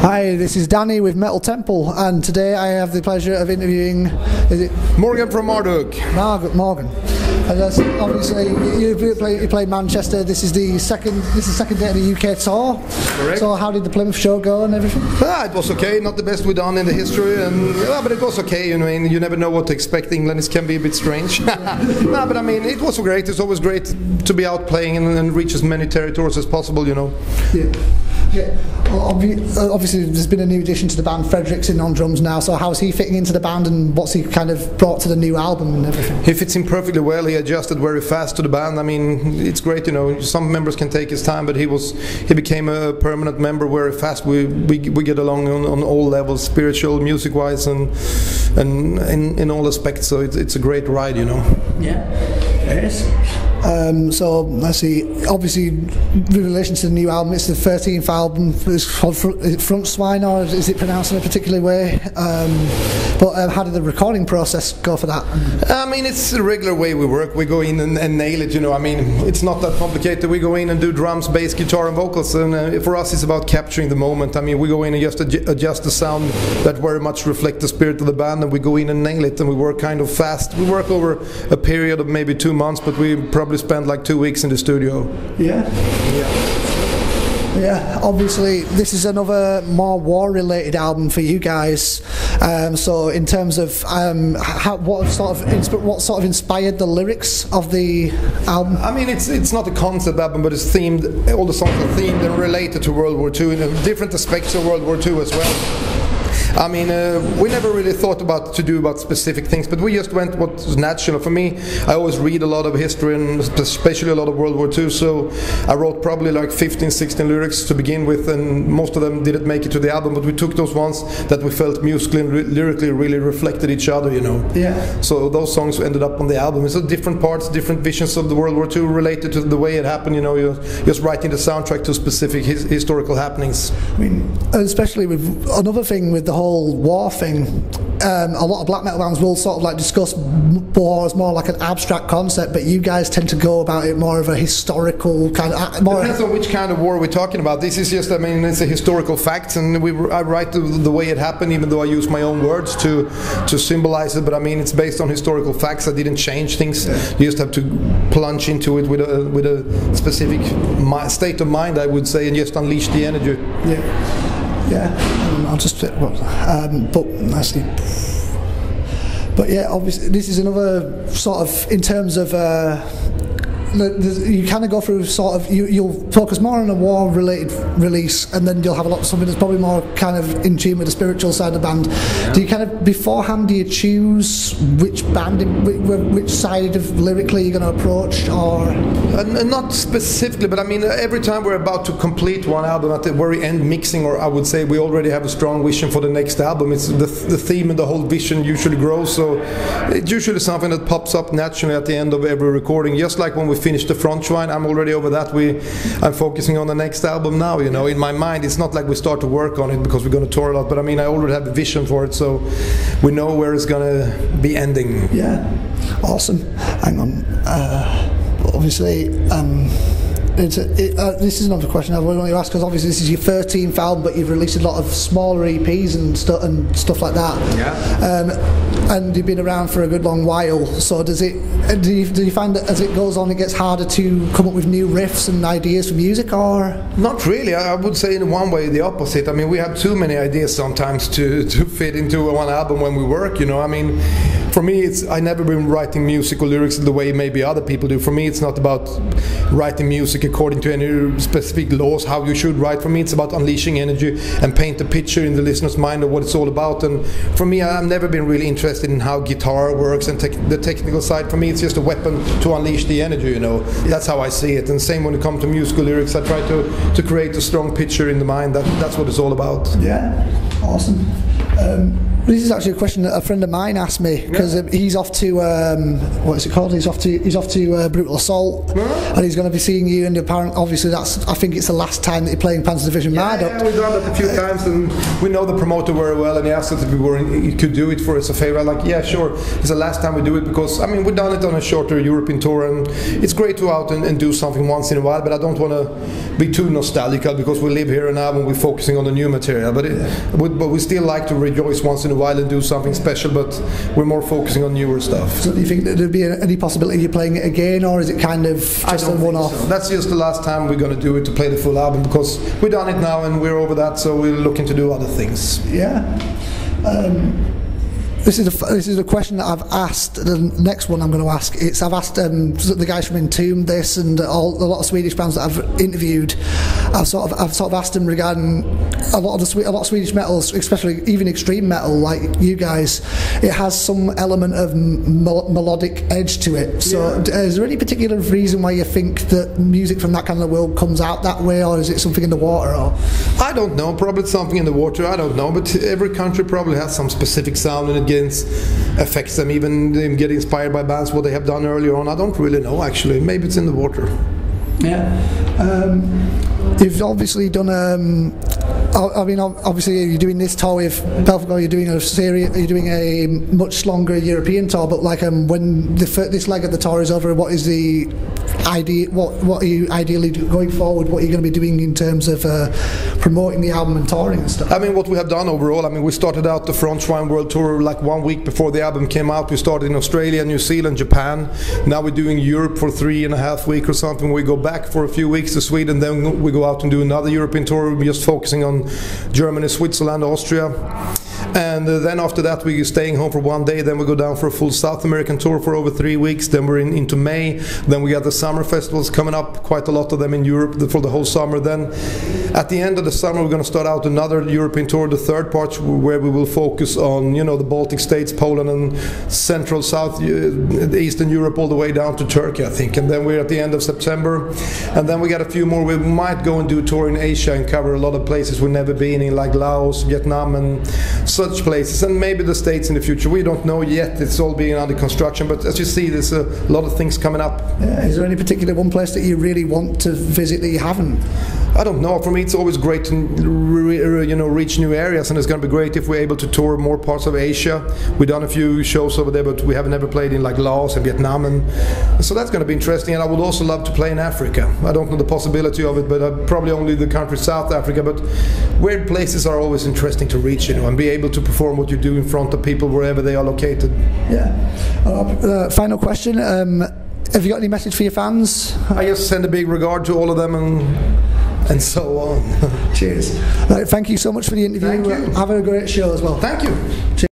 Hi, this is Danny with Metal Temple, and today I have the pleasure of interviewing. Is it Morgan from Marduk? Morgan. And that's obviously you play Manchester. This is the second day of the UK tour. Correct. So how did the Plymouth show go and everything? It was okay. Not the best we've done in the history, but it was okay. You know, you never know what to expect. England can be a bit strange. No, but I mean, it was great. It's always great to be out playing and reach as many territories as possible. You know. Yeah. Yeah. Well, obviously, there's been a new addition to the band, Fredrickson on drums now. So how's he fitting into the band, and what's he kind of brought to the new album and everything? He fits in perfectly well. He adjusted very fast to the band. I mean, it's great. You know, some members can take his time, but he became a permanent member very fast. We get along on all levels, spiritual, music-wise, and in all aspects. So it's a great ride. You know. Yeah. Yes. So let's see. Obviously, in relation to the new album, it's the 13th album. It's called Front Swine, or is it pronounced in a particular way? But how did the recording process go for that? I mean, it's the regular way we work. We go in and nail it. You know, I mean, it's not that complicated. We go in and do drums, bass, guitar, and vocals. And for us, it's about capturing the moment. I mean, we go in and just adjust the sound that very much reflects the spirit of the band, and we go in and nail it. And we work kind of fast. We work over a period of maybe 2 months, but we probably spend like 2 weeks in the studio. Yeah. Yeah, obviously this is another more war-related album for you guys. So in terms of what sort of inspired the lyrics of the album? I mean, it's not a concept album, but it's themed. All the songs are themed and related to World War II, in different aspects of World War II as well. I mean, we never really thought about specific things, but we just went what was natural. For me, I always read a lot of history, and especially a lot of World War II, so I wrote probably like 15, 16 lyrics to begin with, and most of them didn't make it to the album, but we took those ones that we felt musically and lyrically really reflected each other, you know. Yeah. So those songs ended up on the album. It's different parts, different visions of the World War II related to the way it happened, you know. You're just writing the soundtrack to specific historical happenings. I mean, especially with another thing with the whole war thing, a lot of black metal bands will sort of like discuss war as more like an abstract concept, but you guys tend to go about it more of a historical kind of. Depends on which kind of war we're talking about. This is just, I mean, it's a historical fact, and I write the way it happened, even though I use my own words to symbolize it. But I mean, it's based on historical facts. I didn't change things. You just have to plunge into it with a specific state of mind, I would say, and just unleash the energy. Yeah. Yeah, I'll just but I see. But yeah, obviously this is another sort of, in terms of you kind of go through sort of, you'll focus more on a war-related release, and then you'll have something that's probably more kind of in tune with the spiritual side of the band. Yeah. Do you kind of beforehand, do you choose which which side of lyrically you're going to approach, or? Not specifically, but I mean, every time we're about to complete one album, at the very end mixing, or I would say we already have a strong vision for the next album. It's the theme and the whole vision usually grows, so it's usually something that pops up naturally at the end of every recording. Just like when we finish the Front Swine, I'm already over that. I'm focusing on the next album now, you know. In my mind, it's not like we start to work on it because we're going to tour a lot, but I mean, I already have a vision for it, so we know where it's going to be ending. Yeah, awesome. Hang on. Obviously, this is another question I want to ask, because obviously this is your 13th album, but you've released a lot of smaller EPs and stuff like that. Yeah. And you've been around for a good long while. So do you find that as it goes on, it gets harder to come up with new riffs and ideas for music, or? Not really. I would say in one way the opposite. I mean, we have too many ideas sometimes to fit into one album when we work. You know, I mean, for me, I never been writing music or lyrics the way maybe other people do. For me, it's not about writing music according to any specific laws how you should write. For me, it's about unleashing energy and paint a picture in the listener's mind of what it's all about. And for me, I've never been really interested in how guitar works and the technical side. For me, it's just a weapon to unleash the energy, you know. That's how I see it. And same when it comes to musical lyrics, I try to create a strong picture in the mind. That's what it's all about. Yeah, awesome. This is actually a question that a friend of mine asked me, because he's off to what is it called? He's off to Brutal Assault, and he's going to be seeing you. And apparently, obviously, I think it's the last time that you're playing Panzer Division Marduk. Yeah, we've done that a few times, and we know the promoter very well. And he asked us if he could do it for us a favor. I'm like, yeah, sure. It's the last time we do it, because I mean, we've done it on a shorter European tour, and it's great to out and do something once in a while. But I don't want to be too nostalgic, because we live here and now, and we're focusing on the new material. But we still like to rejoice once in a while and do something special. But we're more focusing on newer stuff. So do you think that there'd be any possibility of you playing it again, or is it kind of just a one-off? So. That's just the last time we're going to do it, to play the full album, because we've done it now and we're over that. So we're looking to do other things. Yeah. This is a question that I've asked. The next one I'm going to ask. I've asked the guys from Entombed this, and a lot of Swedish bands that I've interviewed. I've sort of asked them regarding a lot of Swedish metal, especially even extreme metal, like you guys. It has some element of melodic edge to it. So, is there any particular reason why you think that music from that kind of world comes out that way, or is it something in the water? Or I don't know. Probably something in the water. I don't know. But every country probably has some specific sound, and it affects them. Even them get inspired by bands what they have done earlier on. I don't really know, actually. Maybe it's in the water. Yeah. You've obviously done I mean, obviously you're doing this tour with Belfagor, you're doing a much longer European tour, but like when this leg of the tour is over, what is the idea? What are you ideally going forward? What are you going to be doing in terms of promoting the album and touring and stuff? I mean, what we have done overall, I mean, we started out the Frontschwein World Tour like 1 week before the album came out. We started in Australia, New Zealand, Japan. Now we're doing Europe for 3.5 weeks or something. We go back for a few weeks to Sweden, then we go out and do another European tour. We're just focusing on Germany, Switzerland, Austria. And then after that we're staying home for 1 day, then we go down for a full South American tour for over 3 weeks, then we're into May, then we got the summer festivals coming up, quite a lot of them in Europe for the whole summer. Then at the end of the summer we're going to start out another European tour, the third part, where we will focus on, you know, the Baltic states, Poland and Central, South, Eastern Europe, all the way down to Turkey, I think. And then we're at the end of September, and then we got a few more. We might go and do a tour in Asia and cover a lot of places we've never been in, like Laos, Vietnam and such places, and maybe the States in the future. We don't know yet. It's all being under construction, but as you see, there's a lot of things coming up. Yeah. Is there any particular one place that you really want to visit that you haven't? I don't know. For me, it's always great to reach new areas, and it's going to be great if we're able to tour more parts of Asia. We've done a few shows over there, but we have never played in like Laos and Vietnam, and so that's going to be interesting. And I would also love to play in Africa. I don't know the possibility of it, but probably only the country South Africa. But weird places are always interesting to reach, and be able to perform what you do in front of people wherever they are located. Yeah. Final question. Have you got any message for your fans? I just send a big regard to all of them, and so on. Cheers. Right, thank you so much for the interview. Thank you. Have a great show as well. Thank you. Cheers.